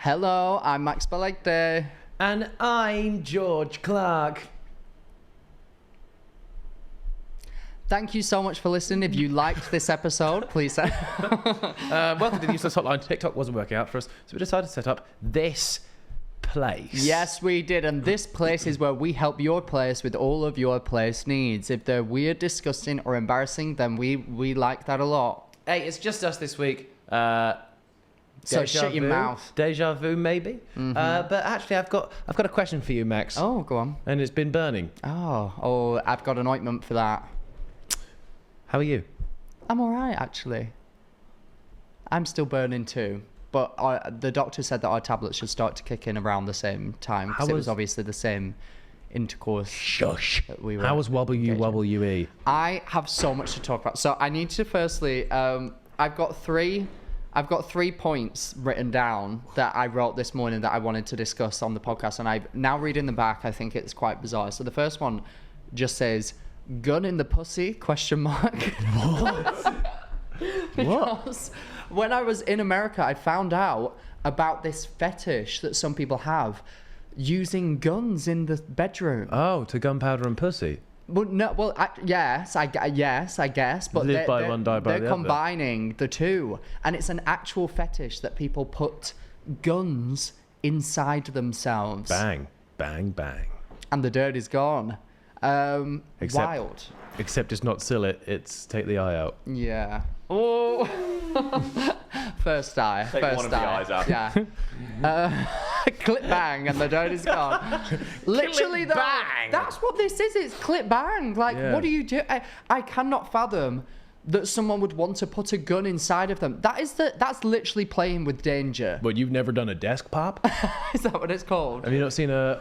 Hello, I'm Max Balegde. And I'm George Clarke. Thank you so much for listening. If you liked this episode, please say. Welcome to the Useless Hotline. TikTok wasn't working out for us, so we decided to set up this place. Yes, we did. And this place is where we help your place with all of your place needs. If they're weird, disgusting, or embarrassing, then we like that a lot. Hey, it's just us this week. So shut your mouth. Deja vu, maybe. Mm-hmm. But actually, I've got a question for you, Max. Oh, go on. And it's been burning. Oh, I've got an ointment for that. How are you? I'm all right, actually. I'm still burning too. But the doctor said that our tablets should start to kick in around the same time. Because it was obviously the same intercourse. Shush. That we were How was WWE? I have so much to talk about. So I need to firstly, I've got three points written down that I wrote this morning that I wanted to discuss on the podcast, and I'm now reading them back. I think it's quite bizarre. So the first one just says, "Gun in the pussy?" ? What? Because when I was in America, I found out about this fetish that some people have, using guns in the bedroom. Oh, to gunpowder and pussy. Well, no. Well, yes, I guess. But Live by one, die by the other. They're combining the two, and it's an actual fetish that people put guns inside themselves. Bang, bang, bang. And the dirt is gone. Wild. Except it's not seal it; it's take the eye out. Yeah. Oh. First eye. Take one of the eyes out. Yeah. Clip bang, and the dirt is gone. Literally, bang. That's what this is. It's clip bang. Like, Yeah. what do you do? I cannot fathom that someone would want to put a gun inside of them. That's literally playing with danger. But you've never done a desk pop? Is that what it's called? Have you not seen the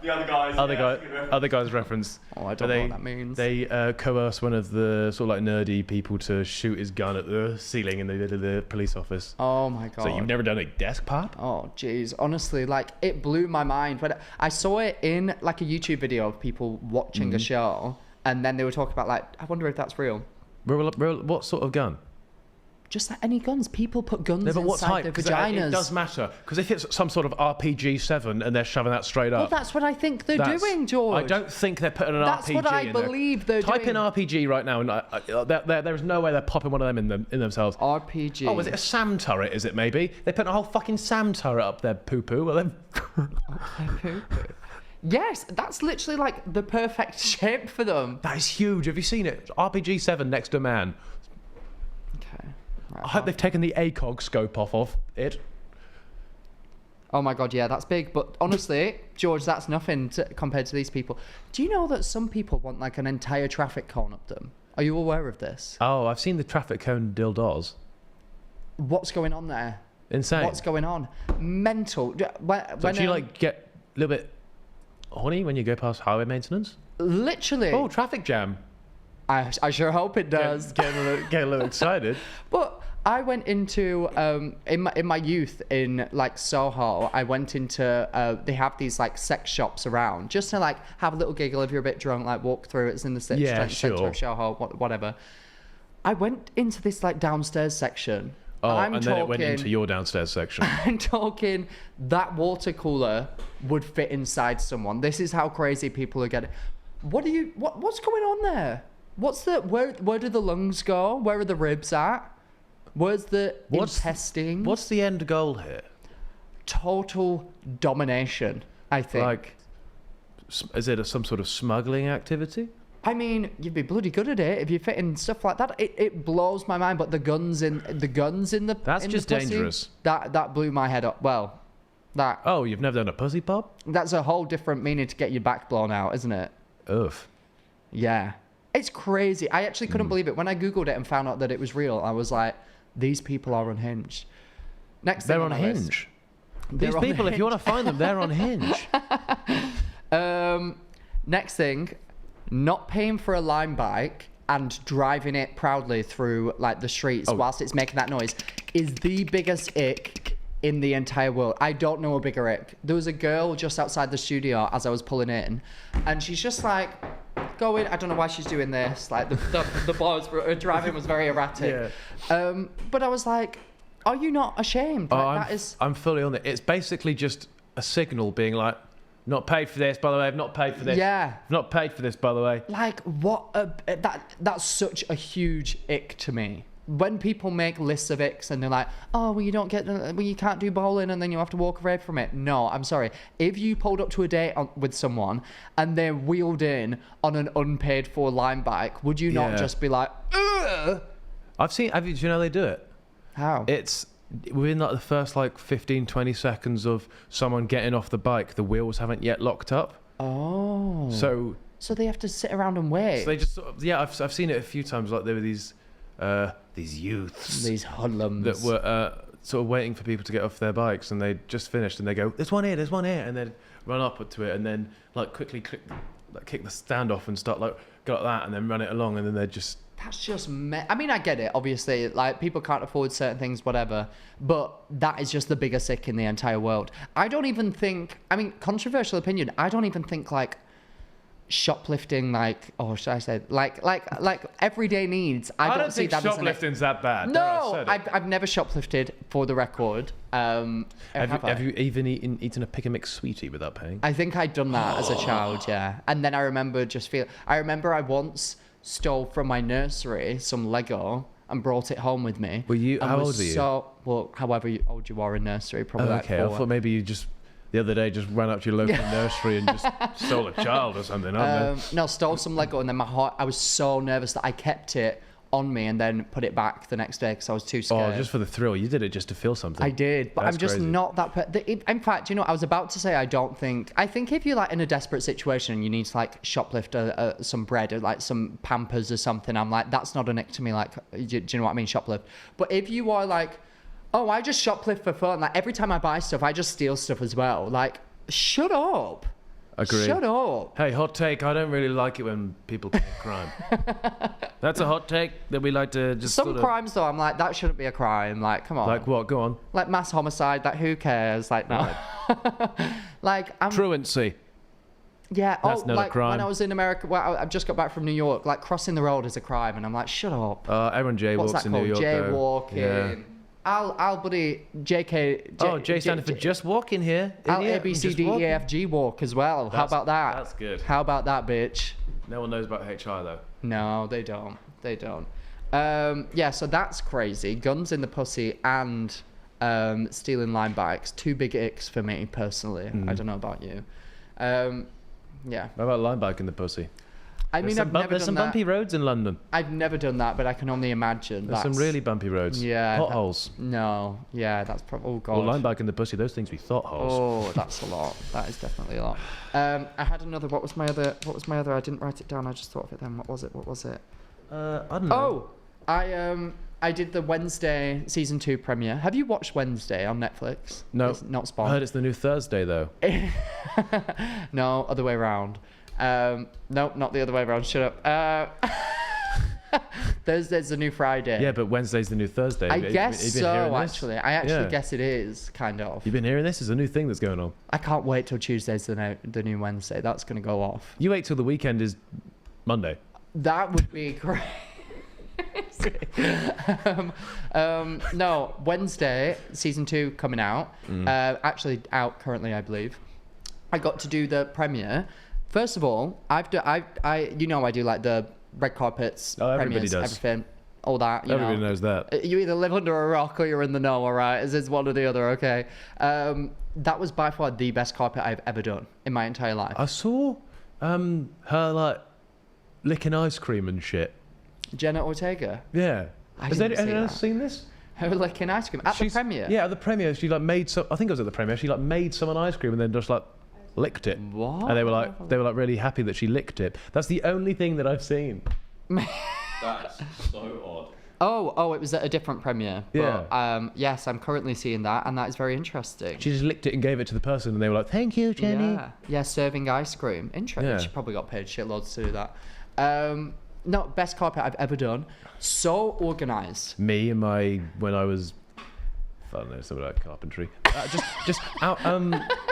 other guy's reference? Oh, I don't know what that means. They coerce one of the sort of like nerdy people to shoot his gun at the ceiling in the police office. Oh my god. So you've never done a desk pop? Oh jeez, honestly, like it blew my mind when I saw it in like a YouTube video of people watching a show, and then they were talking about like, I wonder if that's real. What sort of gun? Just like any guns. People put guns inside their vaginas. It does matter, because if it's some sort of RPG-7 and they're shoving that straight up... Well, that's what I think they're doing, George. I don't think they're putting an RPG in there. That's what I believe they're doing. Type in RPG right now, and there's no way they're popping one of them in themselves. RPG. Oh, is it a SAM turret, is it maybe? They put a whole fucking SAM turret up their poo-poo. Well, then... poo-poo. Yes, that's literally like the perfect shape for them. That is huge. Have you seen it? RPG-7 next to man. Okay. Right, I hope they've taken the ACOG scope off of it. Oh my god, yeah, that's big. But honestly, George, that's nothing compared to these people. Do you know that some people want like an entire traffic cone up them? Are you aware of this? Oh, I've seen the traffic cone dildos. What's going on there? Insane. What's going on? Mental. So do you like get a little bit horny when you go past highway maintenance? Literally. Oh, traffic jam. I sure hope it does. Get a little excited. But I went into in my youth in like Soho. I went into they have these like sex shops around just to like have a little giggle if you're a bit drunk, like walk through. It's in the centre of Soho, whatever. I went into this like downstairs section. Oh, and then it went into your downstairs section. I'm talking that water cooler would fit inside someone. This is how crazy people are getting. What's going on there? Where do the lungs go? Where are the ribs at? Where's the intestines? What's the end goal here? Total domination, I think. Like, is it some sort of smuggling activity? I mean, you'd be bloody good at it if you fit in stuff like that. It blows my mind. But the guns in the that's in just the pussy, dangerous. That blew my head up. Well, that. Oh, you've never done a pussy pop? That's a whole different meaning to get your back blown out, isn't it? Oof. Yeah, it's crazy. I actually couldn't believe it when I googled it and found out that it was real. I was like, these people are unhinged. Next, they're on Hinge. These people, if you want to find them, they're on Hinge. Next thing. Not paying for a Lime bike and driving it proudly through like the streets whilst it's making that noise is the biggest ick in the entire world. I don't know a bigger ick. There was a girl just outside the studio as I was pulling in, and she's just like going, I don't know why she's doing this. Like the driving was very erratic. Yeah. But I was like, Are you not ashamed? I'm fully on it. It's basically just a signal being like, not paid for this, by the way. I've not paid for this. Yeah. I've not paid for this, by the way. Like, that's such a huge ick to me. When people make lists of icks and they're like, oh, well, you can't do bowling and then you have to walk away from it. No, I'm sorry. If you pulled up to a date with someone and they're wheeled in on an unpaid for line bike, would you not just be like, ugh? Do you know they do it? How? It's within like the first like 15, 20 seconds of someone getting off the bike, the wheels haven't yet locked up. Oh. So they have to sit around and wait. So they just sort of, I've seen it a few times. Like there were these youths, these hoodlums that were sort of waiting for people to get off their bikes, and they just finished, and they go, "There's one here," and then run up to it, and then like quickly kick the stand off and start like got that, and then run it along, and then they're just. That's just I mean, I get it, obviously, like, people can't afford certain things, whatever, but that is just the biggest ick in the entire world. I don't even think, I mean, controversial opinion, I don't even think, like, shoplifting, like, or should I say, like everyday needs, I don't see that as shoplifting's that bad. No, I've never shoplifted, for the record. Have you even eaten a Pick and Mix sweetie without paying? I think I'd done that as a child, yeah. And then I remember I once stole from my nursery some Lego and brought it home with me. How old were you? However old you are in nursery, probably like 4. I thought maybe you just the other day just ran up to your local nursery and just stole a child or something. No, stole some Lego, and then I was so nervous that I kept it on me and then put it back the next day because I was too scared. Oh, just for the thrill. You did it just to feel something. I did, but I'm just crazy. Not that... In fact, I was about to say I think if you're like in a desperate situation and you need to like shoplift some bread or like some Pampers or something, I'm like, that's not an ick to me. Like, do you know what I mean? Shoplift. But if you are like, oh, I just shoplift for fun. Like, every time I buy stuff, I just steal stuff as well. Like, shut up. Agree. Shut up. Hey, hot take. I don't really like it when people commit crime. That's a hot take that we like to just Some crimes, though, I'm like, that shouldn't be a crime. Like, come on. Like what? Go on. Like mass homicide. Like, who cares? Like, no. Like, truancy. Yeah. That's not a crime. When I was in America, I've just got back from New York. Like, crossing the road is a crime. And I'm like, shut up. Everyone jaywalks in New York, Jaywalking. Yeah. I'll buddy JK. J standing for just walking here. I'll ABCDEFG walk as well. How about that? That's good. How about that, bitch? No one knows about HR though. No, they don't. Yeah, so that's crazy. Guns in the pussy and stealing line bikes. 2 big icks for me personally. I don't know about you. Yeah. What about line bike in the pussy? I mean, there's some bumpy roads in London. I've never done that, but I can only imagine. There's some really bumpy roads. Yeah. Potholes. No. Yeah, that's probably... Oh, God. Well, line bike in the pussy, those things be thought holes. Oh, that's a lot. That is definitely a lot. I had another... What was my other... I didn't write it down. I just thought of it then. What was it? I don't know. Oh, I did the Wednesday season 2 premiere. Have you watched Wednesday on Netflix? No. It's not sponsored. I heard it's the new Thursday, though. No, other way around. No, not the other way around. Shut up. Thursday's the new Friday. Yeah, but Wednesday's the new Thursday. I guess so, actually. I actually guess it is, kind of. You've been hearing this? It's a new thing that's going on. I can't wait till Tuesday's the new Wednesday. That's going to go off. You wait till the weekend is Monday. That would be great. No, Wednesday, season 2 coming out. Actually out currently, I believe. I got to do the premiere. First of all, I do like the red carpets, premieres, everything, all that. Everybody knows that. You either live under a rock or you're in the know, all right? It's one or the other, okay? That was by far the best carpet I've ever done in my entire life. I saw her like licking ice cream and shit. Jenna Ortega. Yeah. Has anyone else seen this? Her licking ice cream at the premiere. Yeah, at the premiere, she like made some. I think it was at the premiere. She like made someone ice cream and then just like licked it. What? And they were like really happy that she licked it. That's the only thing that I've seen. That's so odd. Oh, it was at a different premiere. Yeah. But, yes, I'm currently seeing that, and that is very interesting. She just licked it and gave it to the person, and they were like, "Thank you, Jenny." Yeah, serving ice cream. Interesting. Yeah. She probably got paid shitloads to do that. No, best carpet I've ever done. So organised. Me and when I was, I don't know, something like carpentry. Just out.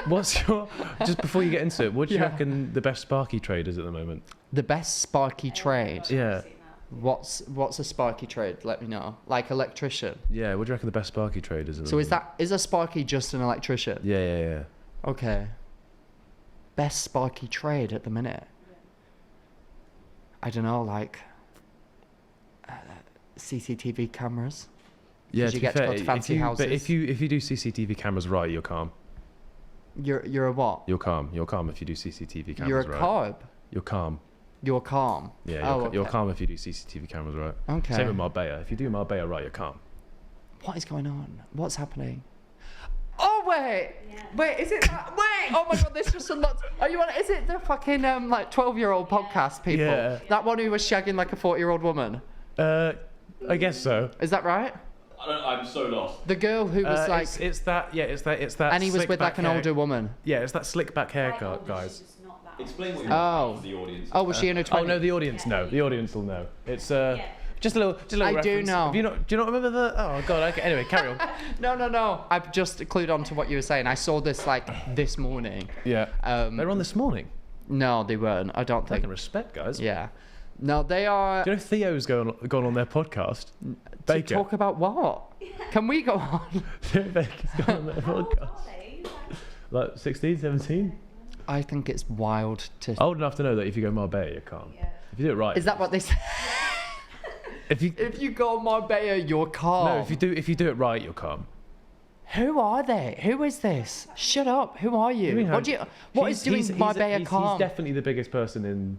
What's your? Just before you get into it, what do you reckon the best sparky trade is at the moment? The best sparky trade. Yeah. What's a sparky trade? Let me know. Like electrician. Yeah, what do you reckon the best sparky trade is? So is a sparky just an electrician? Yeah. Okay. Best sparky trade at the minute. I don't know, like CCTV cameras. Yeah, You get to go to fancy houses. But if you do CCTV cameras right, you're calm. You're a what? You're calm. You're calm if you do CCTV cameras You're a right. carb. You're calm. You're calm. Yeah, you're calm if you do CCTV cameras right. Okay. Same with Marbella. If you do Marbella right, you're calm. What is going on? What's happening? Oh wait, wait, is it that? Wait, oh my god, this just unlocked. Are you on? Is it the fucking like 12-year-old podcast people? Yeah. That one who was shagging like a 40-year-old woman. I guess so. Is that right? I'm so lost. The girl who was like, it's that. and he was with like an older woman. Yeah, it's that slick back haircut, guys. Explain what you're Oh. to the audience. Oh, was she in her 20s? Oh no, the audience know. The audience will know. It's just a little. I reference. do know. Do you not remember the? Oh god. Okay. Anyway, carry on. No. I've just clued on to what you were saying. I saw this like this morning. Yeah. They were on this morning. No, they weren't. I don't think. Taking respect, guys. Yeah. No, they are. Do you know Theo's gone on their podcast? To Baker. talk about what? Can we go on? Theo Baker's gone on their podcast. Like 16, 17? I think it's wild to. Old enough to know that if you go Marbella, you're calm. Yeah. If you do it right. Is that what they say? If If you go Marbella, you're calm. No, if you do it right, you're calm. Who are they? Who is this? Shut up. Who are you? What is doing Marbella calm? He's definitely the biggest person in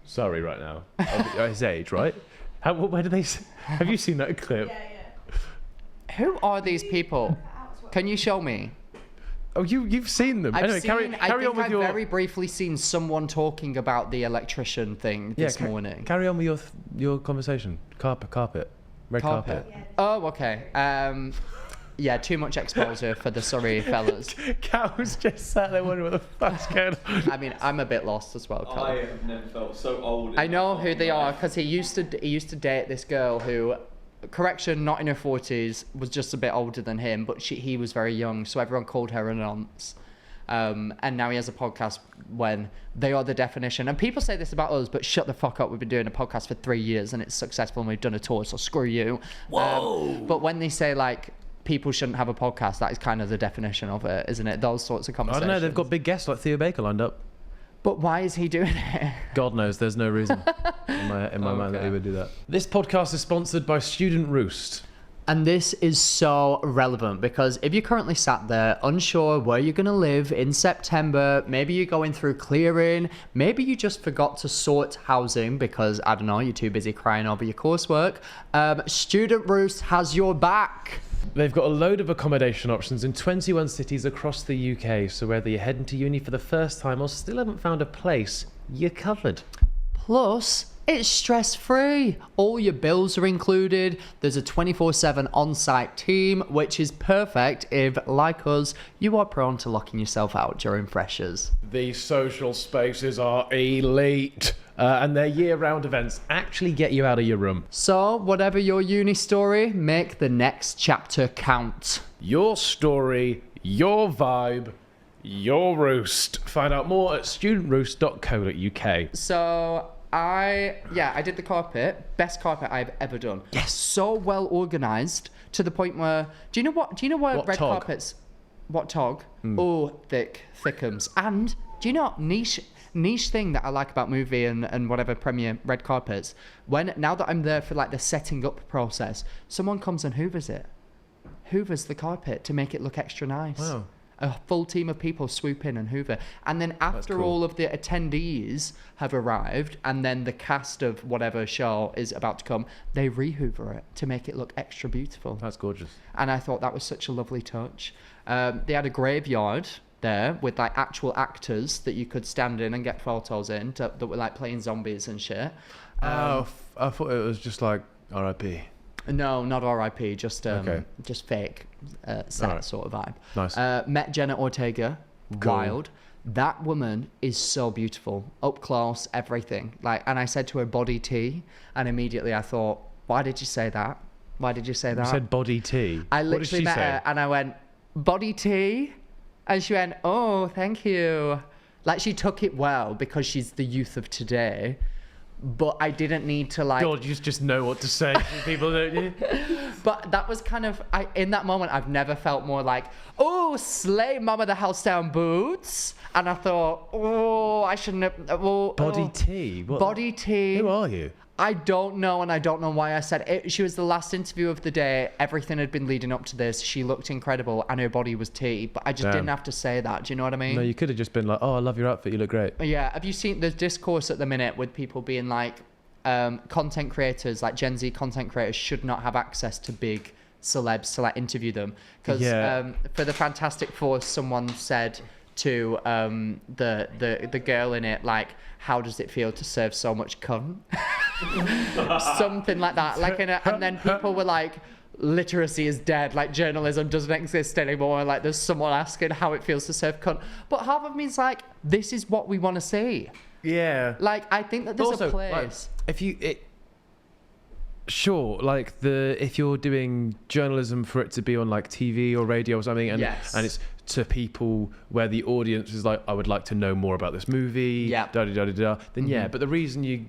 Surrey right now. Of his age, right? Where do they? Have you seen that clip? Yeah. Who are these people? Can you show me? Oh, you've seen them. Anyway, carry on with I've your. very briefly seen someone talking about the electrician thing this morning. Carry on with your conversation. Carpet. Red carpet. Oh, okay. Yeah, too much exposure for the Surrey fellas. Cal was just sat there wondering what the fuck's going on. I mean, I'm a bit lost as well, Cal. I have never felt so old. in I know my who they life. are because he used to date this girl who, correction, not in her 40s, was just a bit older than him, but he was very young, so everyone called her a nonce. And now he has a podcast when they are the definition. And people say this about us, but shut the fuck up. We've been doing a podcast for 3 years and it's successful and we've done a tour, so screw you. Whoa! But when they say like people shouldn't have a podcast, that is kind of the definition of it, isn't it? Those sorts of I conversations. don't know. They've got big guests like Theo Baker lined up. But why is he doing it? God knows. There's no reason in my mind that he would do that. This podcast is sponsored by Student Roost. And this is so relevant because if you're currently sat there unsure where you're going to live in September, maybe you're going through clearing, maybe you just forgot to sort housing because, I don't know, you're too busy crying over your coursework, Student Roost has your back. They've got a load of accommodation options in 21 cities across the UK, so whether you're heading to uni for the first time or still haven't found a place, you're covered. Plus, it's stress-free. All your bills are included. There's a 24/7 on-site team, which is perfect if, like us, you are prone to locking yourself out during freshers. These social spaces are elite, and their year-round events actually get you out of your room. So, whatever your uni story, make the next chapter count. Your story, your vibe, your roost. Find out more at studentroost.co.uk. So, I did the carpet. Best carpet I've ever done. Yes. So well organised to the point where, do you know what red tog? carpets? What tog? Oh, thickums. And do you know niche thing that I like about movie and whatever premiere red carpets? Now that I'm there for like the setting up process, someone comes and hoovers the carpet to make it look extra nice. Wow. A full team of people swoop in and hoover. And then after cool. all of the attendees have arrived and then the cast of whatever show is about to come, they re-hoover it to make it look extra beautiful. That's gorgeous. And I thought that was such a lovely touch. They had a graveyard there with like actual actors that you could stand in and get photos in that were like playing zombies and shit. I thought it was just like R.I.P. No, not R.I.P. Just Okay. just fake, sad Alright. sort of vibe. Nice. Met Jenna Ortega. Cool. Wild. That woman is so beautiful, up close, everything. And I said to her, "Body tea," and immediately I thought, "Why did you say that? Why did you say that?" You said body tea. I What did literally she met say? her and I went, "Body tea," and she went, "Oh, thank you." Like she took it well because she's the youth of today. but I didn't need to like. God, you just know what to say to people, don't you? But that was kind of, in that moment, I've never felt more like, oh, slay mama the house down boots. And I thought, oh, I shouldn't have. Oh, Body tea. What? Body tea. Who are you? I don't know, and I don't know why I said it. She was the last interview of the day. Everything had been leading up to this. She looked incredible, and her body was tea. But I just didn't have to say that. Do you know what I mean? No, you could have just been like, oh, I love your outfit. You look great. Yeah. Have you seen the discourse at the minute with people being like, content creators, like Gen Z content creators, should not have access to big celebs to like interview them? Because for the Fantastic Four, someone said to the girl in it, like, how does it feel to serve so much cum? Something like that. Like, and then people were like, literacy is dead, like journalism doesn't exist anymore, like there's someone asking how it feels to serve cunt. But half of me is like, this is what we want to see. Yeah. Like, I think that there's also, a place. Like, if you're doing journalism for it to be on like TV or radio or something, and it's to people where the audience is like, I would like to know more about this movie, then yeah. But the reason you,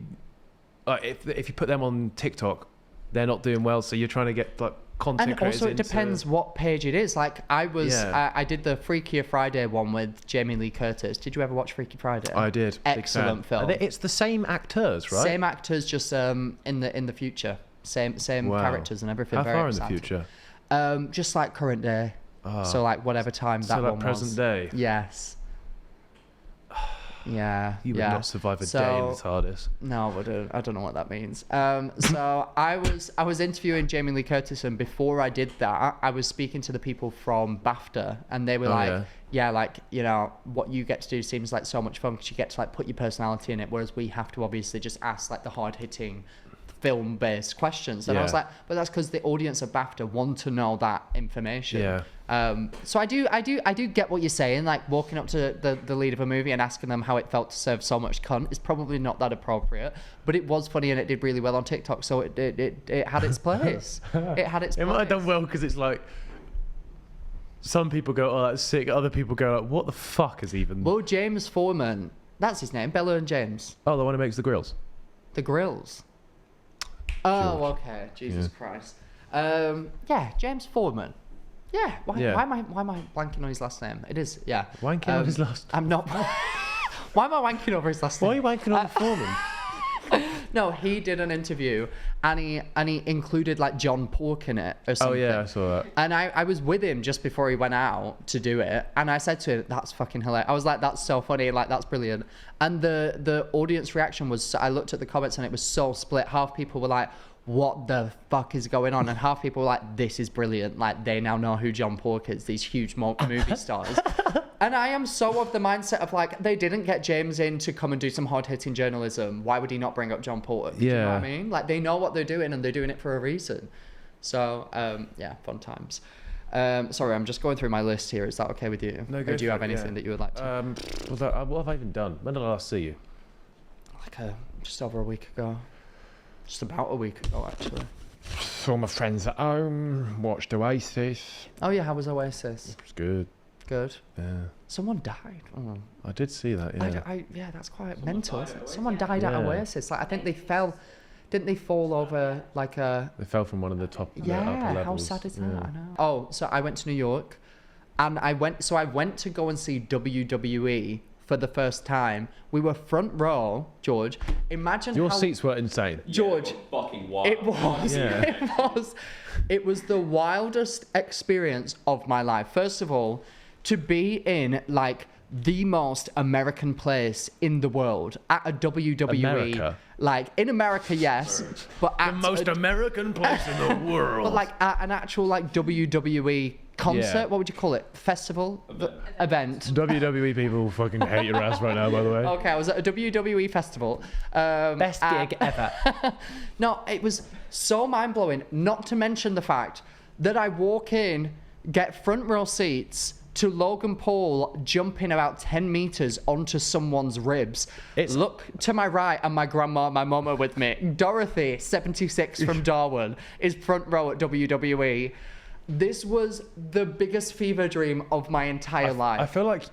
if you put them on TikTok, they're not doing well, so you're trying to get like content and creators also it depends what page it is. Like I did the Freakier Friday one with Jamie Lee Curtis. Did you ever watch Freaky Friday? I did. Excellent film. It's the same actors, right? Same actors, just in the future. Same characters and everything. How very far exciting. in the future? Just like current day. So like whatever time that one was. present day. Yes. Yeah. You would not survive a day in the TARDIS. No, I don't know what that means. So I was interviewing Jamie Lee Curtis, and before I did that, I was speaking to the people from BAFTA, and they were like, you know, what you get to do seems like so much fun because you get to like put your personality in it, whereas we have to obviously just ask like the hard hitting film-based questions. And I was like, but that's because the audience of BAFTA want to know that information. So I do get what you're saying. Like walking up to the lead of a movie and asking them how it felt to serve so much cunt is probably not that appropriate, but it was funny and it did really well on TikTok, so it had its place. It had its place. It might have done well because it's like, some people go, oh, that's sick. Other people go, like, what the fuck is even... Well, James Foreman, that's his name, Bella and James. Oh, the one who makes the grills. The grills. Oh, okay. Jesus Christ. Yeah, James Foreman. Yeah. Why am I blanking on his last name? It is, yeah. Wanking on his last... I'm not... Why am I wanking over his last name? Why are you wanking on the Foreman? No, he did an interview and he included like John Pork in it or something. Oh yeah, I saw that. And I was with him just before he went out to do it, and I said to him, that's fucking hilarious. I was like, that's so funny, like that's brilliant. And the audience reaction was, I looked at the comments and it was so split. Half people were like, what the fuck is going on? And half people were like, this is brilliant, like they now know who John Pork is, these huge movie stars. And I am so of the mindset of like, they didn't get James in to come and do some hard-hitting journalism. Why would he not bring up John Porter? Do you know what I mean? Like, they know what they're doing and they're doing it for a reason. So, yeah, fun times. Sorry, I'm just going through my list here. Is that okay with you? No, or do you have anything that you would like to? What have I even done? When did I last see you? Like just over a week ago. Just about a week ago, actually. Saw my friends at home, watched Oasis. Oh, yeah, how was Oasis? It was good. Good. Yeah. Someone died. Oh. I did see that, yeah. Yeah, that's quite mental, isn't it? Someone died at Oasis. Like, I think they fell... Didn't they fall over, like a... They fell from one of the top upper levels. How sad is that? I know. Oh, so I went to New York, and I went to go and see WWE for the first time. We were front row, George. Imagine your seats were insane. George, fucking wild. It was. Yeah. It was the wildest experience of my life. First of all, to be in like the most American place in the world at a WWE. America. Like in America, yes, but at the most American place in the world. But like at an actual like WWE concert, what would you call it? Festival? Event. WWE people fucking hate your ass right now, by the way. Okay, I was at a WWE festival. Best gig ever. No, it was so mind-blowing, not to mention the fact that I walk in, get front row seats to Logan Paul jumping about 10 meters onto someone's ribs. Look to my right and my grandma, my mum are with me. Dorothy, 76 from Darwin, is front row at WWE. This was the biggest fever dream of my entire life. I feel like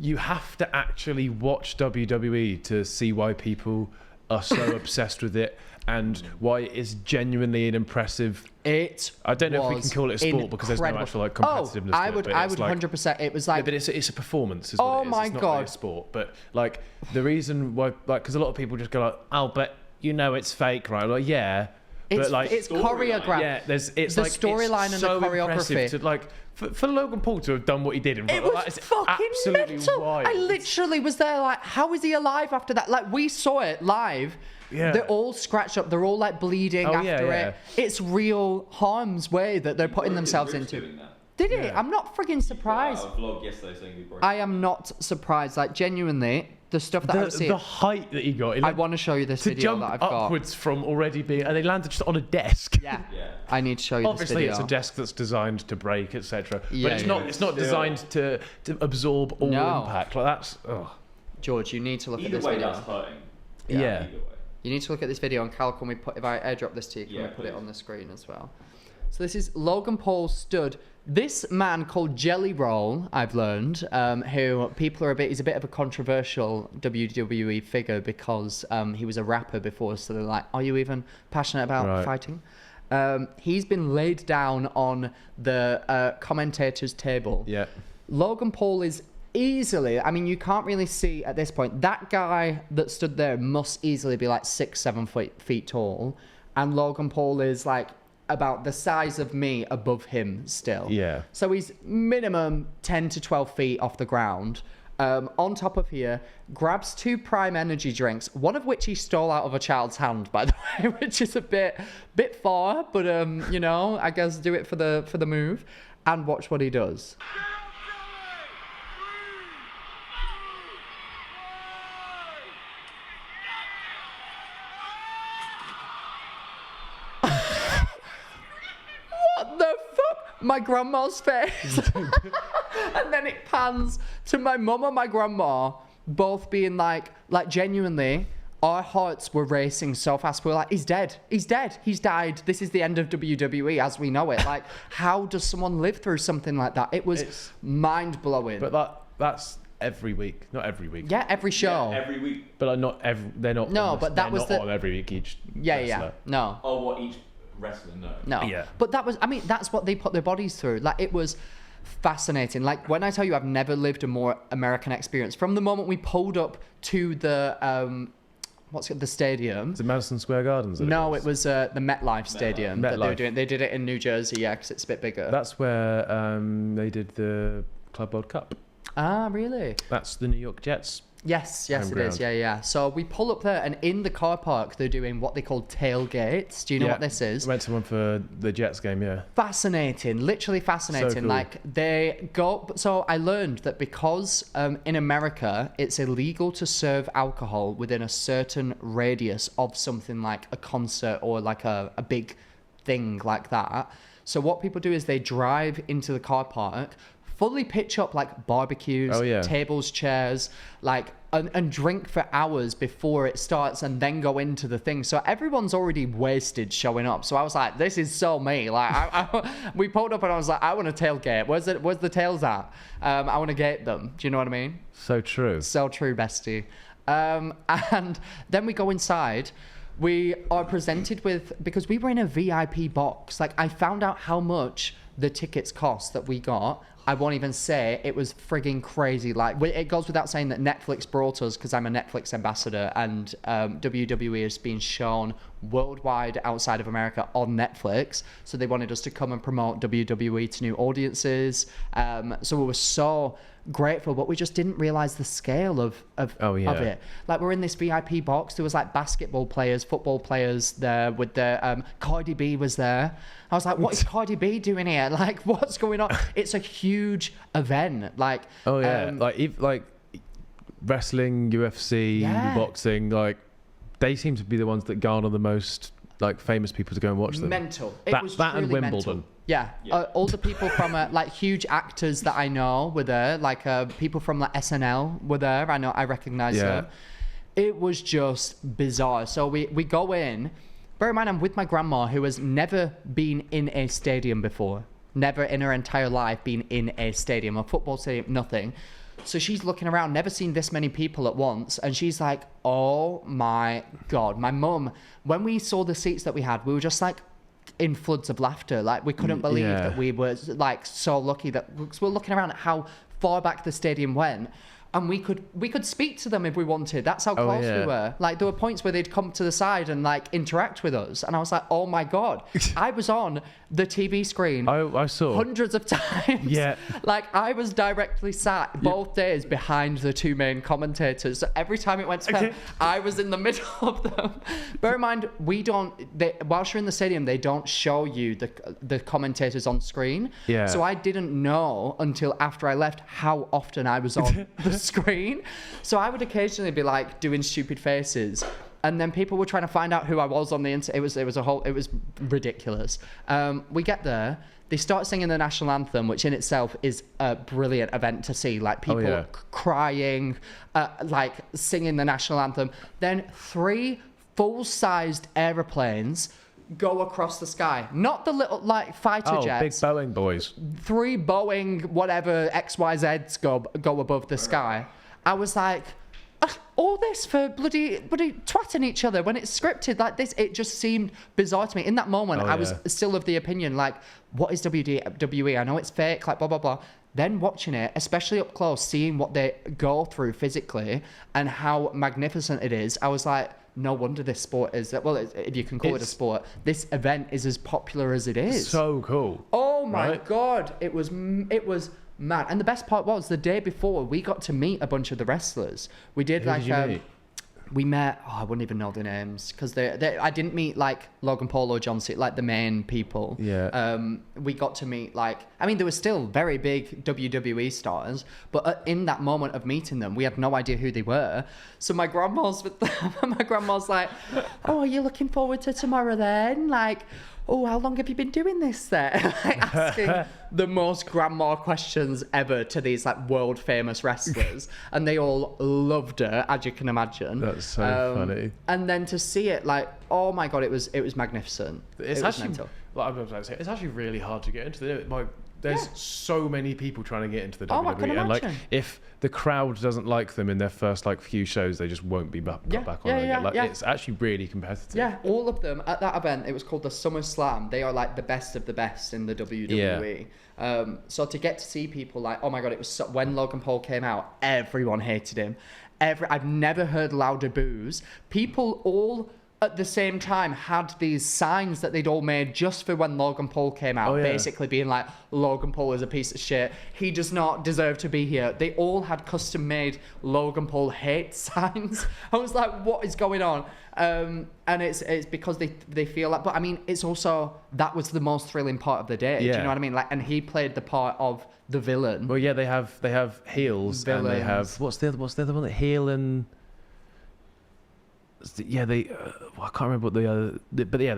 you have to actually watch WWE to see why people are so obsessed with it, and why it is genuinely an impressive. It. I don't know if we can call it a sport incredible. because there's no actual like competitiveness. I to would. it, but I it's would like, 100%. It was like. yeah, but it's a performance. Is what it is. my it's not God. really a sport, but like the reason why, like, because a lot of people just go like, oh, but it's fake, right? Like, yeah. It's, but like it's choreographed. Yeah, it's the like storyline and so the choreography. impressive to, like for Logan Paul to have done what he did in front It of was that, it's fucking absolutely mental. wild. I literally was there like, how is he alive after that? Like, we saw it live. Yeah. They're all scratched up. They're all like bleeding after it. It's real harm's way that they're putting themselves into. Did it? Yeah. I'm not frigging surprised. A vlog yesterday saying he broke. I am not surprised. Like, genuinely, the stuff that I've seen. The height that he got. I want to show you this to video jump that I've got. upwards from already being, and they landed just on a desk. Yeah. Yeah. I need to show you Obviously, this video. it's a desk that's designed to break, etc. Yeah, but it's yeah. not. It's not designed to absorb all No. impact. Like that's. Ugh. George, you need to look Either at this way, video. that's hurting. Yeah. Either way. You need to look at this video, and Cal, can we put, if I airdrop this to you, can Yeah, we put it please. on the screen as well? So this is Logan Paul stood. This man called Jelly Roll, I've learned, who people are he's a bit of a controversial WWE figure because he was a rapper before, so they're like, are you even passionate about Right. fighting? He's been laid down on the commentator's table. Yeah. Logan Paul is easily, I mean, you can't really see at this point, that guy that stood there must easily be like 6-7 feet tall, and Logan Paul is like about the size of me above him still. Yeah. So he's minimum 10 to 12 feet off the ground. On top of here, grabs 2 Prime Energy drinks, one of which he stole out of a child's hand, by the way, which is a bit far, but you know, I guess do it for the move, and watch what he does. What the fuck? My grandma's face. And then it pans to my mum and my grandma both being like genuinely, our hearts were racing so fast. We were like, he's dead. He's dead. He's died. This is the end of WWE as we know it. Like, how does someone live through something like that? It was mind-blowing. But that's every week, not every week. Yeah, every show. Yeah, every week. But not every. They're not. No, on but that they're was not the- on every week each. Yeah. wrestler. No. Oh, what each wrestler? No. No. Yeah. But that was, I mean, that's what they put their bodies through. Like, it was fascinating. Like, when I tell you I've never lived a more American experience, from the moment we pulled up to the, the stadium. Is it Madison Square Gardens? No, it was the MetLife Stadium that they were MetLife. doing. They did it in New Jersey, yeah, because it's a bit bigger. That's where they did the Club World Cup. Ah, really? That's the New York Jets. Yes, Home it is. ground. Yeah. So we pull up there, and in the car park, they're doing what they call tailgates. Do you know what this is? Went to one for the Jets game, yeah. Fascinating, literally fascinating. So cool. Like, they go. So I learned that because in America it's illegal to serve alcohol within a certain radius of something like a concert or like a big thing like that. So what people do is they drive into the car park, fully pitch up like barbecues, tables, chairs, like and drink for hours before it starts, and then go into the thing. So everyone's already wasted showing up. So I was like, this is so me. Like, we pulled up and I was like, I want a tailgate. Where's the tails at? I want to gate them. Do you know what I mean? So true. So true, bestie. And then we go inside. We are presented with, because we were in a VIP box. Like, I found out how much the tickets cost that we got. I won't even say. It was frigging crazy. Like, it goes without saying that Netflix brought us, because I'm a Netflix ambassador, and WWE is being shown worldwide outside of America on Netflix. So they wanted us to come and promote WWE to new audiences. So we were so grateful, but we just didn't realize the scale of it. Like, we're in this VIP box. There was like basketball players, football players there with the Cardi B was there. I was like, what is Cardi B doing here? Like, what's going on? It's a huge event. Like, like wrestling, UFC, boxing, like they seem to be the ones that garner the most like famous people to go and watch them. Mental. It That was and truly Wimbledon. mental. Yeah. All the people from like huge actors that I know were there. Like people from like SNL were there. I recognize them. It was just bizarre. So we go in. Bear in mind, I'm with my grandma, who has never been in a stadium before. Never in her entire life been in a stadium, a football stadium, nothing. So she's looking around, never seen this many people at once. And she's like, oh my God. My mum, when we saw the seats that we had, we were just like in floods of laughter. Like we couldn't believe that we were like so lucky that because we're looking around at how far back the stadium went. And we could speak to them if we wanted. That's how close we were. Like there were points where they'd come to the side and like interact with us, and I was like, "Oh my God!" I was on the TV screen. I saw hundreds of times. Yeah. Like I was directly sat both days behind the two main commentators. So every time it went to them, I was in the middle of them. Bear in mind, whilst you're in the stadium, they don't show you the commentators on screen. Yeah. So I didn't know until after I left how often I was on the screen. So I would occasionally be like doing stupid faces, and then people were trying to find out who I was on the internet. It was ridiculous. We get there, they start singing the national anthem, which in itself is a brilliant event to see. Like people crying, like singing the national anthem. Then 3 full-sized aeroplanes go across the sky. Not the little like fighter jets. Big Boeing boys. 3 Boeing whatever XYZs go above the sky. I was like, all this for bloody twatting each other when it's scripted like this. It just seemed bizarre to me. In that moment, I was still of the opinion like, what is WWE? I know it's fake, like blah blah blah. Then watching it, especially up close, seeing what they go through physically and how magnificent it is, I was like, no wonder this sport is, well, if you can call it a sport, this event is as popular as it is. So cool. Oh my God. It was mad. And the best part was the day before we got to meet a bunch of the wrestlers. We did we met, I wouldn't even know their names because I didn't meet like Logan Paul or John Cena, like the main people. Yeah. We got to meet there were still very big WWE stars, but in that moment of meeting them, we had no idea who they were. So my grandma's with them, and my grandma's like, oh, are you looking forward to tomorrow then? Like, oh, how long have you been doing this there? Like asking the most grandma questions ever to these like world famous wrestlers. And they all loved her, as you can imagine. That's so funny. And then to see it like, oh my God, it was magnificent. It's it's actually really hard to get into. There's so many people trying to get into the WWE, and like if the crowd doesn't like them in their first like few shows, they just won't be back on again. It's actually really competitive. Yeah, all of them at that event. It was called the SummerSlam. They are like the best of the best in the WWE. So to get to see people like, oh my God, it was when Logan Paul came out, everyone hated him. I've never heard louder boos. People all at the same time had these signs that they'd all made just for when Logan Paul came out, basically being like, Logan Paul is a piece of shit, he does not deserve to be here. They all had custom made Logan Paul hate signs. I was like, what is going on? And it's because they feel like, but I mean, it's also, that was the most thrilling part of the day. Do you know what I mean? Like, and he played the part of the villain. Well, yeah, they have heels, villains. And they have what's the other one? Heel and I can't remember what the other, but yeah,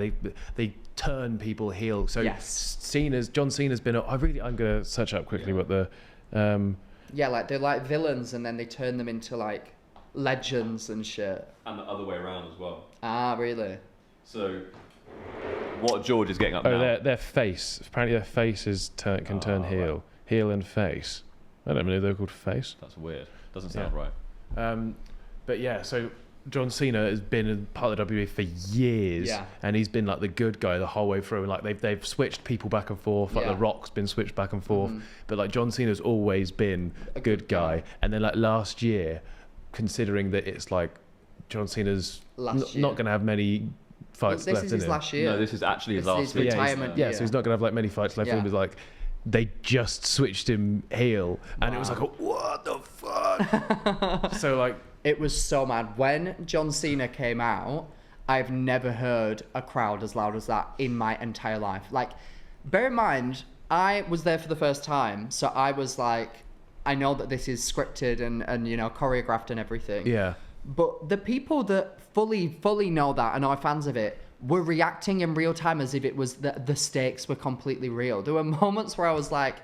they turn people heel. So John Cena's been. I'm gonna search up quickly what the. Like they're like villains, and then they turn them into like legends and shit. And the other way around as well. Ah, really? So, what George is getting up now? Their face. Apparently, their face can turn heel. Right. Heel and face. I don't know. They're called face. That's weird. Doesn't sound right. But yeah, so John Cena has been a part of the WWE for years, and he's been like the good guy the whole way through. And like they've switched people back and forth. Like The Rock's been switched back and forth, but like John Cena's always been a good guy. And then like last year, considering that it's like John Cena's not going to have many fights left in him. This is his last year. No, this is actually his last year. Retirement. So he's not going to have like many fights left in him. It was like they just switched him heel, and it was like, what the fuck? So like. It was so mad. When John Cena came out, I've never heard a crowd as loud as that in my entire life. Like, bear in mind, I was there for the first time, so I was like, I know that this is scripted and you know, choreographed and everything. Yeah. But the people that fully know that and are fans of it were reacting in real time as if it was the stakes were completely real. There were moments where I was like,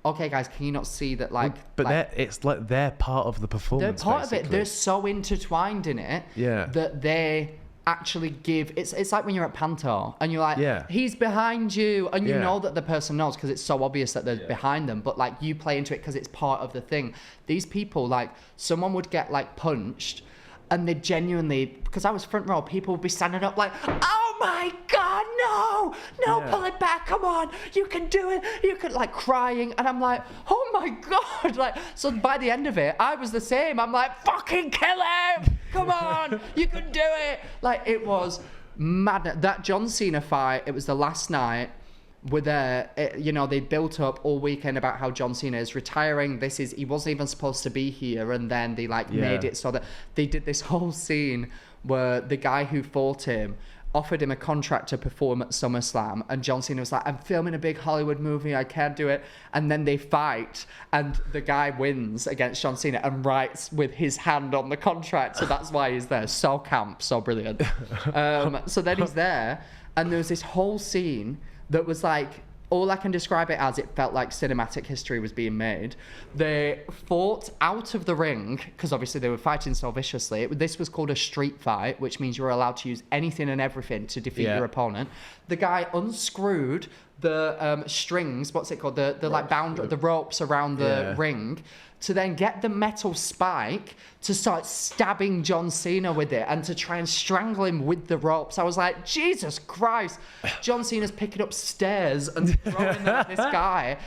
okay, guys, can you not see that, like... it's they're part of the performance, they're part of it. They're so intertwined in it that they actually give. It's like when you're at Panto and you're like, Yeah. he's behind you, and you Yeah. know that the person knows because it's so obvious that they're behind them, but like you play into it because it's part of the thing. These people, like, someone would get like punched, and they genuinely, because I was front row, people would be standing up like, oh my God, no, pull it back, come on, you can do it, you can, like, crying, and I'm like, oh my God, like, so by the end of it, I was the same. I'm like, fucking kill him, come on, you can do it. Like, it was mad. That John Cena fight, it was the last night. They built up all weekend about how John Cena is retiring. He wasn't even supposed to be here, and then they made it so that they did this whole scene where the guy who fought him offered him a contract to perform at SummerSlam, and John Cena was like, I'm filming a big Hollywood movie, I can't do it. And then they fight, and the guy wins against John Cena and writes with his hand on the contract, so that's why he's there. So camp, so brilliant. So then he's there, and there was this whole scene that was like, all I can describe it as, it felt like cinematic history was being made. They fought out of the ring, because obviously they were fighting so viciously. This was called a street fight, which means you were allowed to use anything and everything to defeat your opponent. The guy unscrewed the strings, what's it called? The ropes around the ring, to then get the metal spike to start stabbing John Cena with it and to try and strangle him with the ropes. I was like, Jesus Christ. John Cena's picking up stairs and throwing them at this guy.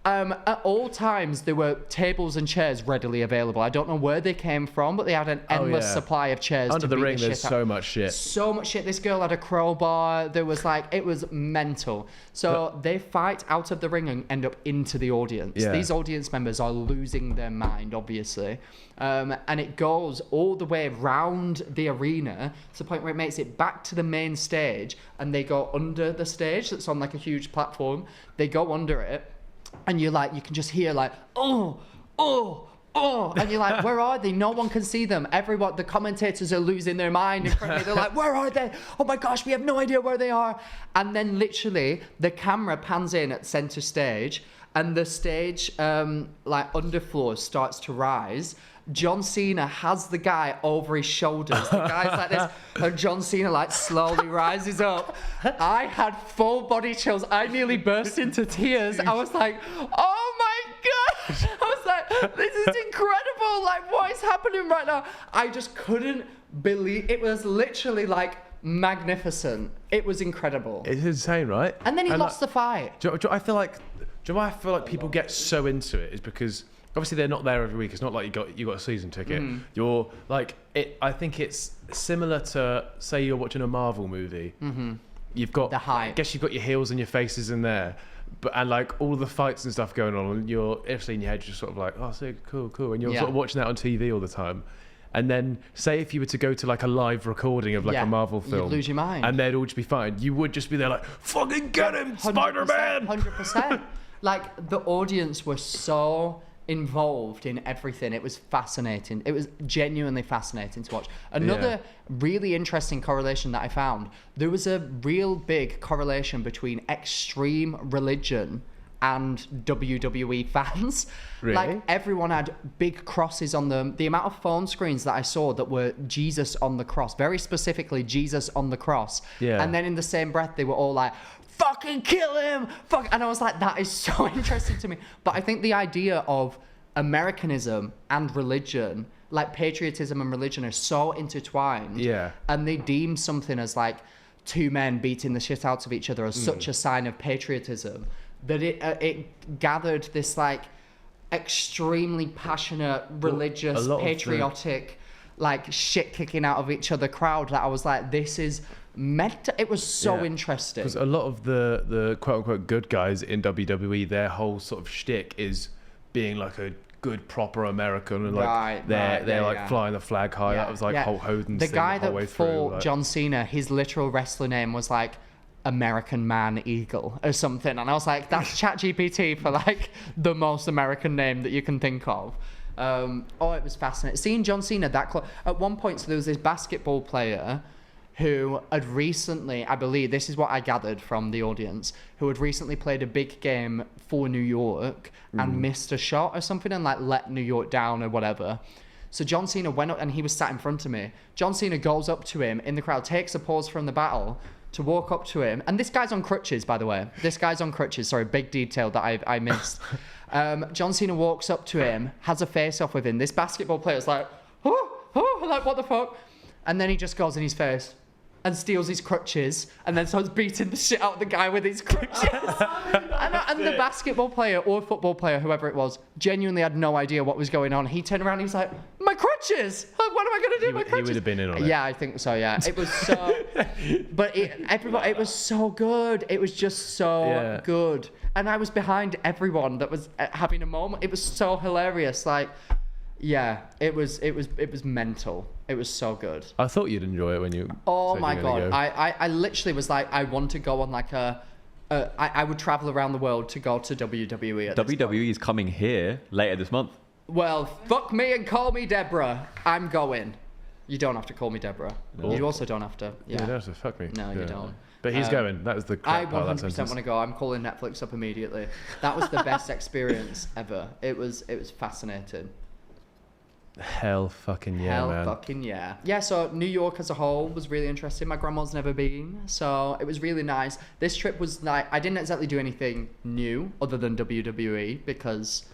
At all times, there were tables and chairs readily available. I don't know where they came from, but they had an endless supply of chairs. Under the ring, there's so much shit. So much shit. This girl had a crowbar. There was it was mental. So they fight out of the ring and end up into the audience. Yeah. These audience members are losing their mind, obviously. And it goes all the way around the arena to the point where it makes it back to the main stage, and they go under the stage that's on a huge platform. They go under it. And you can just hear oh, and you're like, where are they? No one can see them. The commentators are losing their mind in front of me. They're like, where are they? Oh my gosh, we have no idea where they are. And then literally the camera pans in at center stage, and the stage underfloor starts to rise. John Cena has the guy over his shoulders. The guy's like this, and John Cena slowly rises up. I had full body chills. I nearly burst into tears. I was like, oh my gosh. I was like, this is incredible. What is happening right now? I just couldn't believe it. Was literally magnificent. It was incredible. It's insane, right? And then he lost the fight. I feel like people get so into it is because obviously they're not there every week. It's not like you got a season ticket. You're I think it's similar to, say you're watching a Marvel movie. You've got the hype. I guess you've got your heels and your faces in there, and all the fights and stuff going on, and you're actually in your head just sort of oh, so cool, and you're sort of watching that on TV all the time. And then, say if you were to go to a live recording of a Marvel film, you'd lose your mind, and they'd all just be fine. You would just be there fucking get him, Spider-Man. 100%. The audience were so involved in everything. It was fascinating. It was genuinely fascinating to watch. Another really interesting correlation that I found, there was a real big correlation between extreme religion and WWE fans. Really? Everyone had big crosses on them. The amount of phone screens that I saw that were Jesus on the cross, very specifically Jesus on the cross. Yeah. And then in the same breath, they were all fucking kill him! Fuck! And I was like, that is so interesting to me. But I think the idea of Americanism and religion, patriotism and religion, are so intertwined. Yeah. And they deem something as two men beating the shit out of each other as such a sign of patriotism that it gathered this extremely passionate, religious, patriotic, shit kicking out of each other crowd that I was like, this is it was so interesting. Because a lot of the quote unquote good guys in WWE, their whole sort of shtick is being a good proper American, and they're flying the flag high. That was Hulk Hogan's the thing guy the whole way that through. fought John Cena, his literal wrestler name was American Man Eagle or something, and I was like, that's ChatGPT for the most American name that you can think of. It was fascinating seeing John Cena that close. At one point, so there was this basketball player who had recently, I believe, this is what I gathered from the audience, who had recently played a big game for New York and missed a shot or something and let New York down or whatever. So John Cena went up and he was sat in front of me. John Cena goes up to him in the crowd, takes a pause from the battle to walk up to him. And this guy's on crutches, by the way. This guy's on crutches. Sorry, big detail that I missed. John Cena walks up to him, has a face-off with him. This basketball player's like, like, what the fuck? And then he just goes in his face and steals his crutches and then starts beating the shit out of the guy with his crutches. and the basketball player or football player, whoever it was, genuinely had no idea what was going on. He turned around and he was like, my crutches! Like, what am I going to do with my crutches? He would have been in on it. Yeah, I think so, yeah. It was so... but it was so good. It was just so good. And I was behind everyone that was having a moment. It was so hilarious. Like... Yeah, it was mental. It was so good. I thought you'd enjoy it when you. Oh my god! I literally was like, I want to go on like I would travel around the world to go to WWE. WWE is coming here later this month. Well, fuck me and call me Deborah. I'm going. You don't have to call me Deborah. No. You also don't have to. Yeah. You don't have to fuck me. No, you don't. But he's going. That was the I crap part of 100% that sentence. want to go. I'm calling Netflix up immediately. That was the best experience ever. It was fascinating. Hell fucking yeah, Hell man. fucking yeah. Yeah, so New York as a whole was really interesting. My grandma's never been, so it was really nice. This trip was like, I didn't exactly do anything new other than WWE because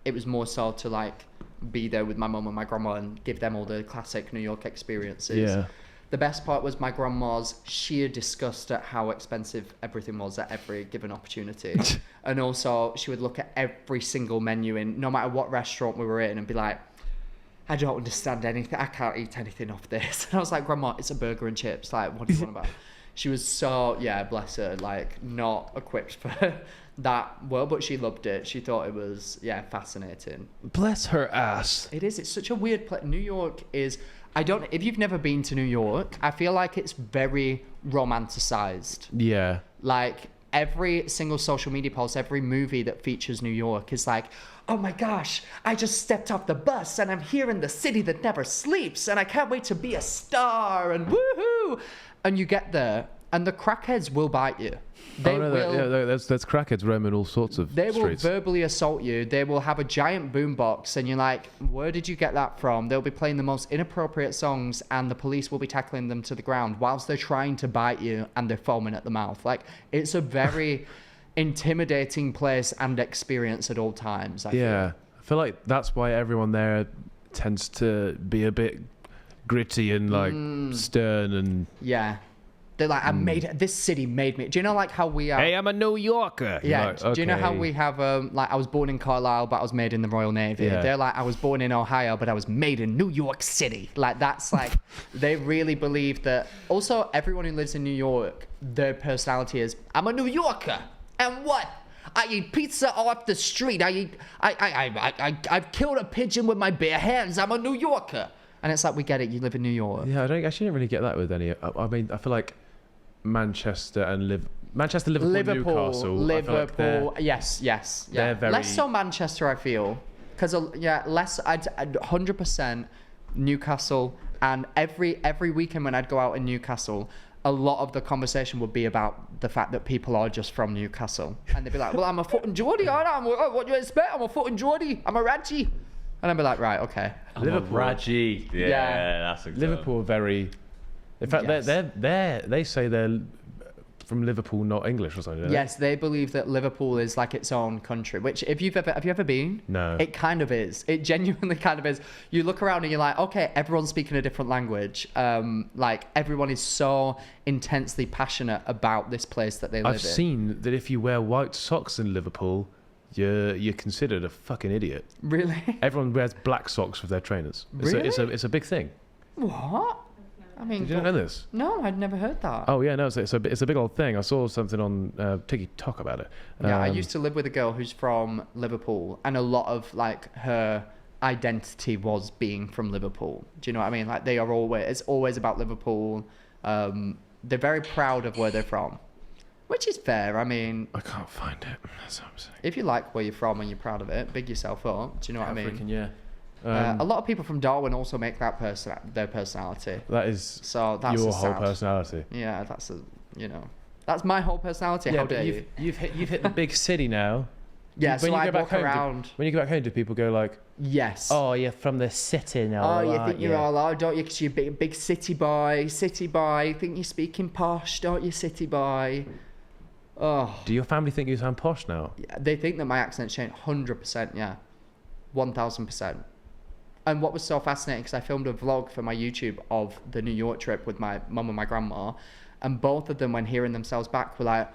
it was more so to like be there with my mum and my grandma and give them all the classic New York experiences. Yeah. The best part was my grandma's sheer disgust at how expensive everything was at every given opportunity. And also she would look at every single menu in no matter what restaurant we were in and be like, I don't understand anything. I can't eat anything off this. And I was like, Grandma, it's a burger and chips. Like, what do you want about? She was so, yeah, bless her, like, not equipped for that world, but she loved it. She thought it was, yeah, fascinating. Bless her ass. It is. It's such a weird place. New York is, if you've never been to New York, I feel like it's very romanticized. Yeah. Like, every single social media post, every movie that features New York is like, oh my gosh, I just stepped off the bus and I'm here in the city that never sleeps and I can't wait to be a star and woohoo. And you get there and the crackheads will bite you. That's crackheads roaming all sorts of streets. They will streets. verbally assault you. They will have a giant boombox and you're like, where did you get that from? They'll be playing the most inappropriate songs and the police will be tackling them to the ground whilst they're trying to bite you and they're foaming at the mouth. Like, it's a very intimidating place and experience at all times. I feel like that's why everyone there tends to be a bit gritty and like stern and they're like, this city made me. Do you know like how we are? Hey, I'm a New Yorker. Yeah. Like, okay. Do you know how we have like I was born in Carlisle, but I was made in the Royal Navy. Yeah. They're like, I was born in Ohio, but I was made in New York City. Like that's like they really believe that. Also, everyone who lives in New York, their personality is, I'm a New Yorker. And what? I eat pizza off the street. I've killed a pigeon with my bare hands. I'm a New Yorker. And it's like, we get it. You live in New York. Yeah, I actually didn't really get that with any. I mean, I feel like Manchester, Liverpool, Newcastle. Liverpool. Yes. They're very... Less so Manchester, I feel. Because, less, I'd 100% Newcastle. And every weekend when I'd go out in Newcastle, a lot of the conversation would be about the fact that people are just from Newcastle. And they'd be like, well, I'm a fucking Geordie, aren't I? What do you expect? I'm a fucking Geordie. I'm a Radgie. And I'd be like, right, okay. Liverpool. Radgie. Yeah, that's exactly. Liverpool are very... In fact, they say they're from Liverpool, not English or something. Yes, they believe that Liverpool is like its own country, which have you ever been? No. It kind of is. It genuinely kind of is. You look around and you're like, okay, everyone's speaking a different language. Like everyone is so intensely passionate about this place that they live in. I've seen that if you wear white socks in Liverpool, you're considered a fucking idiot. Really? Everyone wears black socks with their trainers. Really? It's a big thing. What? I mean, did you not know this? No, I'd never heard that. Oh yeah, no, it's a big old thing. I saw something on TikTok about it. Yeah, I used to live with a girl who's from Liverpool, and a lot of like her identity was being from Liverpool. Do you know what I mean? Like it's always about Liverpool. They're very proud of where they're from, which is fair. I mean, I can't find it. That's what I'm saying. If you like where you're from and you're proud of it, big yourself up. Do you know what I mean? Freaking yeah. A lot of people from Darwin also make that their personality. That's your whole personality. Yeah, that's my whole personality. Yeah, How dare you've hit the big city now. Yeah, When so you I go back walk home, around. When you go back home, do people go like, Yes. "Oh, you're from the city now"? Oh, you think you're all out, don't you? Because you're a big city boy. You think you're speaking posh, don't you, city boy? Oh. Do your family think you sound posh now? Yeah, they think that my accent's changed 100%, yeah. 1000%. And what was so fascinating, because I filmed a vlog for my YouTube of the New York trip with my mum and my grandma, and both of them, when hearing themselves back, were like,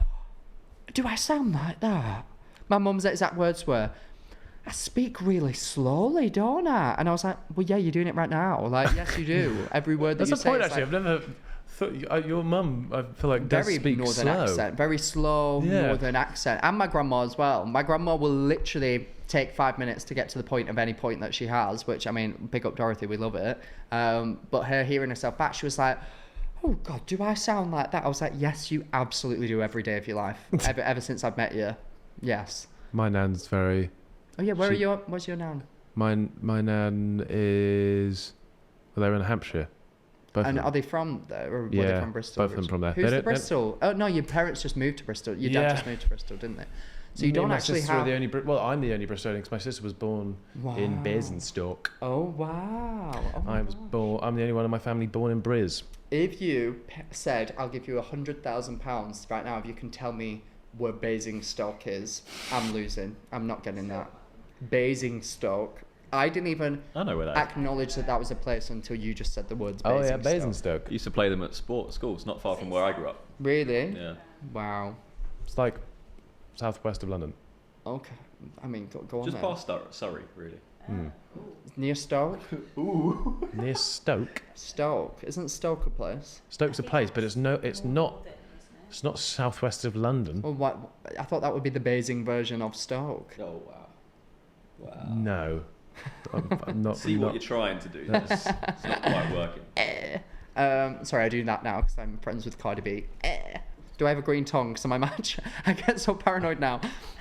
do I sound like that? My mum's exact words were, I speak really slowly, don't I? And I was like, well, yeah, you're doing it right now. Like, yes, you do. Every word that That's you the say point, is actually. like, I've never thought your mum, I feel like, does very speak northern slow. accent, very slow northern accent, and my grandma as well. My grandma will literally take 5 minutes to get to the point of any point that she has, which, I mean, big up Dorothy, we love it. But her hearing herself back, she was like, oh God, do I sound like that? I was like, yes, you absolutely do every day of your life, ever since I've met you. Yes. My nan's very. Oh yeah, where's your nan? My nan is. Well, they're in Hampshire. Both And of them. are they from there, or were they Yeah, from Bristol? both of them from there. Who's They the don't- Bristol? Oh no, your parents just moved to Bristol. Your dad Yeah. just moved to Bristol, didn't they? So you Me don't and my actually sister are have. the only. Well, I'm the only Bristolian because my sister was born in Basingstoke. Oh wow! Oh, my God. I'm the only one in my family born in Briz. If you said, I'll give you £100,000 right now if you can tell me where Basingstoke is, I'm losing. I'm not getting that. Basingstoke. I didn't even I know where that is. acknowledge that was a place until you just said the words Oh Basingstoke. yeah, Basingstoke. I used to play them at schools, not far from where I grew up. Really? Yeah. Wow. It's like southwest of London. Okay. I mean, go on Just then. past Surrey, really. Near Stoke? Near Stoke. Stoke. Isn't Stoke a place? Stoke's a place, but it's not. It's not southwest of London. Well, what? I thought that would be the Basing version of Stoke. Oh wow. Wow. No. I'm not. See what you're trying to do. It's not quite working. Sorry, I do that now because I'm friends with Cardi B. Do I have a green tongue? Because my matcha. I get so paranoid now.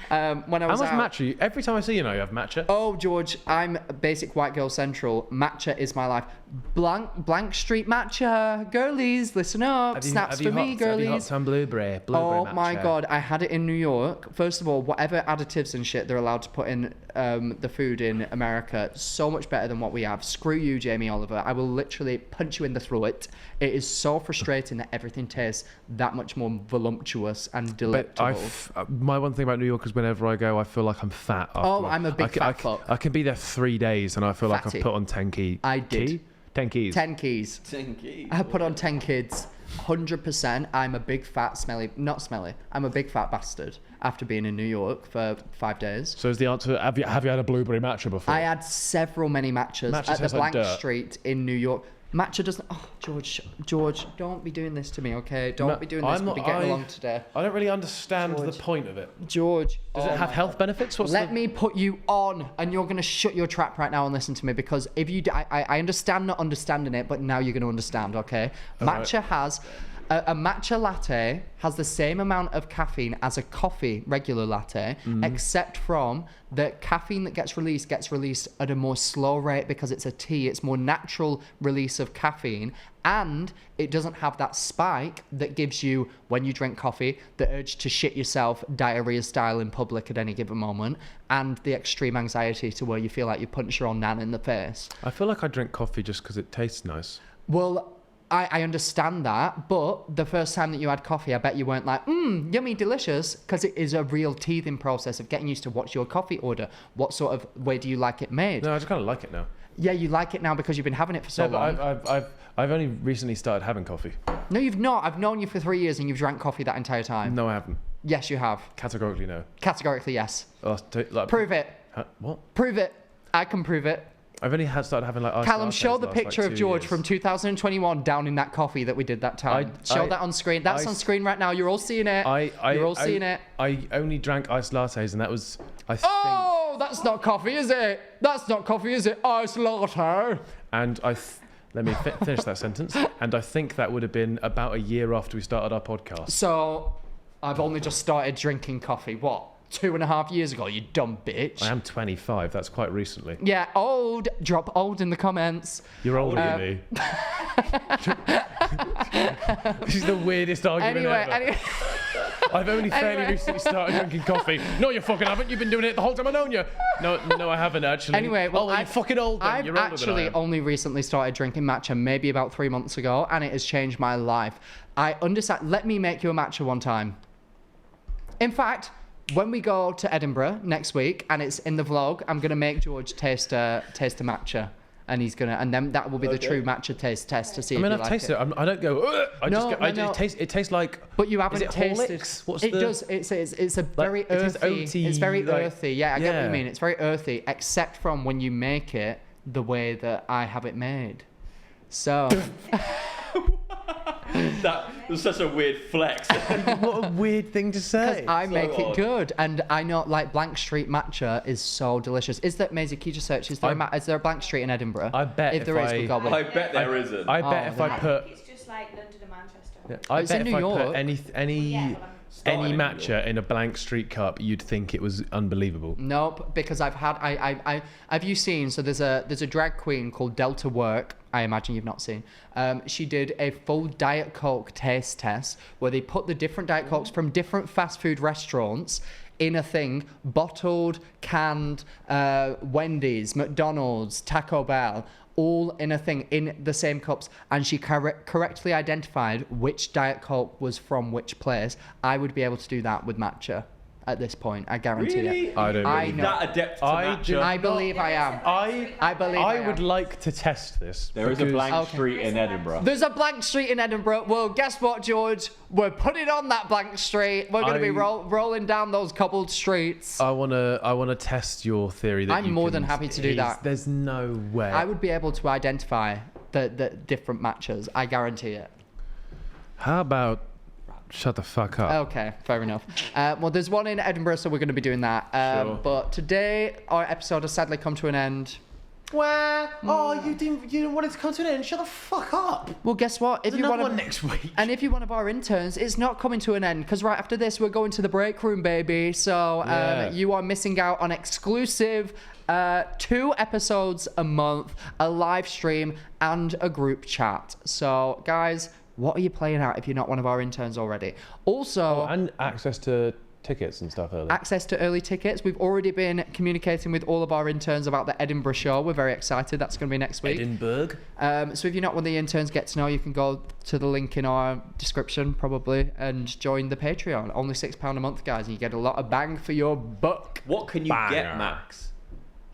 When I was How much out, matcha? Every time I see you now, you have matcha. Oh, George, I'm basic white girl central. Matcha is my life. Blank Street matcha. Girlies, listen up. Snaps for me, Have you girlies. hopped on blueberry Oh matcha? my God, I had it in New York. First of all, whatever additives and shit they're allowed to put in the food in America, so much better than what we have. Screw you, Jamie Oliver. I will literally punch you in the throat. It is so frustrating that everything tastes that much more voluptuous and But delectable. my one thing about New York is whenever I go, I feel like I'm fat. Oh, I'm a big fat fuck. I can be there 3 days and I feel like Fatty. I've put on 10 keys. I did. 10 keys. 10 keys. 10 keys. I put on 10 kids. 100%. I'm a big fat not smelly. I'm a big fat bastard after being in New York for 5 days. So is the answer, have you had a blueberry matcha before? I had many matchas Matcha at the tastes like Blank dirt. Street in New York. Matcha doesn't. Oh, George, don't be doing this to me, okay? Don't be doing this. We'll be getting along today. I don't really understand George. the point of it. George, Does it have health benefits? Let me put you on, and you're going to shut your trap right now and listen to me, because if you, I understand not understanding it, but now you're going to understand, okay? Matcha has. A matcha latte has the same amount of caffeine as a regular latte, except from the caffeine that gets released at a more slow rate because it's a tea. It's more natural release of caffeine, and it doesn't have that spike that gives you, when you drink coffee, the urge to shit yourself diarrhea style in public at any given moment, and the extreme anxiety to where you feel like you punch your own nan in the face. I feel like I drink coffee just because it tastes nice. Well, I understand that, but the first time that you had coffee, I bet you weren't like, yummy, delicious, because it is a real teething process of getting used to what's your coffee order, what sort of way do you like it made. No, I just kind of like it now. Yeah, you like it now because you've been having it for so long. I've only recently started having coffee. No, you've not. I've known you for 3 years and you've drank coffee that entire time. No, I haven't. Yes, you have. Categorically, no. Categorically, yes. Prove it. What? Prove it. I can prove it. I've only started having like iced Callum, lattes show the last, picture like, of 2 George years. from 2021 down in that coffee that we did that time. Show that on screen. That's on screen right now. You're all seeing it. You're all seeing it. I only drank iced lattes, and that was, I think. Oh, that's not coffee, is it? That's not coffee, is it? Iced latte. And let me finish that sentence. And I think that would have been about a year after we started our podcast. So, I've only just started drinking coffee. What? 2.5 years ago, you dumb bitch. I am 25. That's quite recently. Yeah, old. Drop old in the comments. You're older than me. This is the weirdest argument ever. I've only fairly recently started drinking coffee. No, you fucking haven't. You've been doing it the whole time I've known you. No, I haven't actually. Anyway, well, you're fucking old then. I've You're older than I actually am. only recently started drinking matcha, maybe about 3 months ago, and it has changed my life. I understand. Let me make you a matcha one time. In fact, when we go to Edinburgh next week, and it's in the vlog, I'm gonna make George taste a matcha. And then that will be the true matcha taste test to see. I if I've like tasted it. I don't go. Ugh. No. It tastes like. But you haven't is it tasted. Horlicks? It does. It's a very earthy. It's very earthy. Yeah, I get what you mean. It's very earthy, except from when you make it the way that I have it made. So. That was such a weird flex. What a weird thing to say. Because I make it good, and I know like Blank Street matcha is so delicious. Is that Maisie? Can you just search? Is there a Blank Street in Edinburgh? I bet if there is, we'll go with I it. bet there isn't. I bet if I put. It's just like London and Manchester. I It's bet in if New I York. put any Starting in matcha in a Blank Street cup, you'd think it was unbelievable. Nope, because have you seen? So there's a drag queen called Delta Work. I imagine you've not seen. She did a full Diet Coke taste test where they put the different Diet Cokes from different fast food restaurants in a thing, bottled, canned, Wendy's, McDonald's, Taco Bell, all in a thing in the same cups, and she correctly identified which Diet Coke was from which place. I would be able to do that with matcha at this point. I guarantee Really? it. I don't. I really know. That adept to matcha. I believe I am. I believe I I would am. like to test this. There is a because- blank Okay. street in Edinburgh. There's a Blank Street in Edinburgh. Well, guess what, George? We're putting on that Blank Street. We're going to be rolling down those cobbled streets. I wanna test your theory. That I'm more than happy to do that. There's no way. I would be able to identify the different matches. I guarantee it. How about shut the fuck up? Okay, fair enough. Well, there's one in Edinburgh, so we're going to be doing that. Sure. But today, our episode has sadly come to an end. Where? Oh, you didn't want it to come to an end. Shut the fuck up. Well, guess what? If There's you're another one one of, next week. and if you're one of our interns, it's not coming to an end, because right after this, we're going to the break room, baby. So Yeah. you are missing out on exclusive 2 episodes a month, a live stream, and a group chat. So, guys, what are you playing at if you're not one of our interns already? Also, And access to tickets and stuff early. access to early tickets. We've already been communicating with all of our interns about the Edinburgh show. We're very excited. That's going to be next week. Edinburgh. So if you're not one of the interns, get to know, you can go to the link in our description probably and join the Patreon. Only £6 a month, guys, and you get a lot of bang for your buck. What can you Banger. get, Max?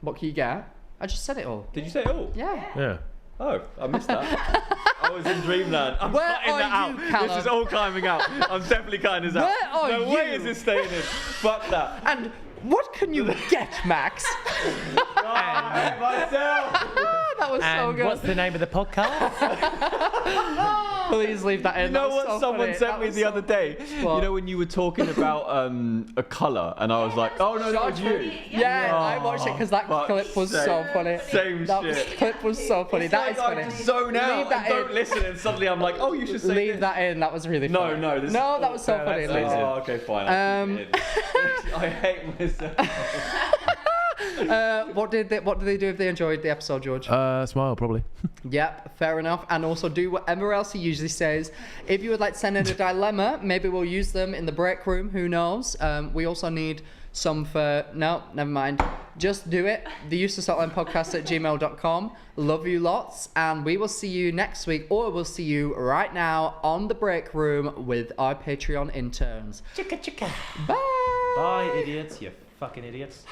What can you get? I just said it all. Did you say it all? Yeah. Yeah. Oh, I missed that. I was in dreamland. I'm Where cutting are that you, out. Callum? This is all climbing out. I'm definitely cutting this out. Where are no way you? is this staying in. Fuck that. And what can you get, Max? I hate myself. That was so good. what's the name of the podcast? Please leave that in. You know That was what so someone funny. sent That me was the so- other day? What? You know when you were talking about a colour and I was like, oh no, that was you. Yeah, Oh, I watched it because that fuck's clip was sake. so funny. Same That shit. clip was so funny. It's That like is I funny. just zone out Leave that and don't in. listen and suddenly I'm like, oh, you should say Leave this. that in. That was really No, funny. no, this No, is- that was so Yeah, funny. that's Leave it in. Oh, okay, fine. I'll keep it in. I hate myself. What did they do if they enjoyed the episode, George? Smile probably. Yep, fair enough. And also do whatever else he usually says. If you would like to send in a dilemma, maybe we'll use them in the break room. Who knows? We also need some for... No, never mind. Just do it. The Useless Hotline podcast at gmail.com. Love you lots. And we will see you next week, or we'll see you right now on the break room with our Patreon interns. Chicka chicka. Bye. Bye, idiots, you fucking idiots.